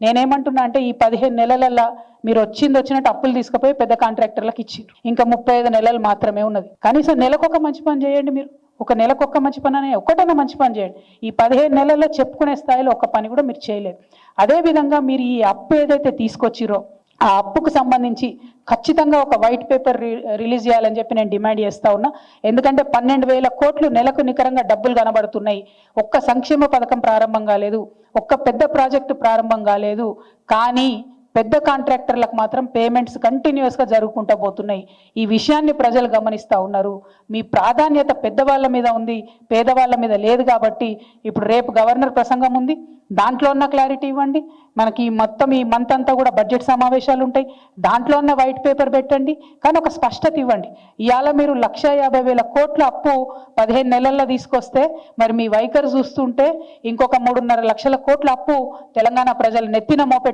నేనేమంటున్నా అంటే ఈ 15 నెలలల్లా మీరు వచ్చినట్టు అప్పులు తీసుకుపోయి పెద్ద కాంట్రాక్టర్లకు ఇచ్చిండ్రు. ఇంకా 35 నెలలు మాత్రమే ఉన్నది. కనీసం నెలకొక మంచి పని చేయండి. మీరు ఒక నెలకొక్క మంచి పని అనే ఒక్కటన్నా మంచి పని చేయండి. ఈ 15 నెలల్లో చెప్పుకునే స్థాయిలో ఒక్క పని కూడా మీరు చేయలేదు. అదేవిధంగా మీరు ఈ అప్పు ఏదైతే తీసుకొచ్చిరో ఆ అప్పుకు సంబంధించి ఖచ్చితంగా ఒక వైట్ పేపర్ రిలీజ్ చేయాలని చెప్పి నేను డిమాండ్ చేస్తా ఉన్నా. ఎందుకంటే 12,000 కోట్లు నెలకు నికరంగా డబ్బులు కనబడుతున్నాయి. ఒక్క సంక్షేమ పథకం ప్రారంభం కాలేదు, ఒక్క పెద్ద ప్రాజెక్టు ప్రారంభం కాలేదు. కానీ పెద్ద కాంట్రాక్టర్లకు మాత్రం పేమెంట్స్ కంటిన్యూస్గా జరుగుకుంటూ పోతున్నాయి. ఈ విషయాన్ని ప్రజలు గమనిస్తూ ఉన్నారు. మీ ప్రాధాన్యత పెద్దవాళ్ళ మీద ఉంది, పేదవాళ్ళ మీద లేదు. కాబట్టి ఇప్పుడు రేపు గవర్నర్ ప్రసంగం ఉంది, దాంట్లో ఉన్న క్లారిటీ ఇవ్వండి. మనకి మొత్తం ఈ మంత్ అంతా కూడా బడ్జెట్ సమావేశాలు ఉంటాయి, దాంట్లో ఉన్న వైట్ పేపర్ పెట్టండి. కానీ ఒక స్పష్టత ఇవ్వండి. ఇవాళ మీరు 1,50,000 కోట్ల అప్పు 15 నెలల్లో తీసుకొస్తే మరి మీ వైఖరి చూస్తుంటే ఇంకొక 3.5 లక్షల కోట్ల అప్పు తెలంగాణ ప్రజలు నెత్తిన మోపే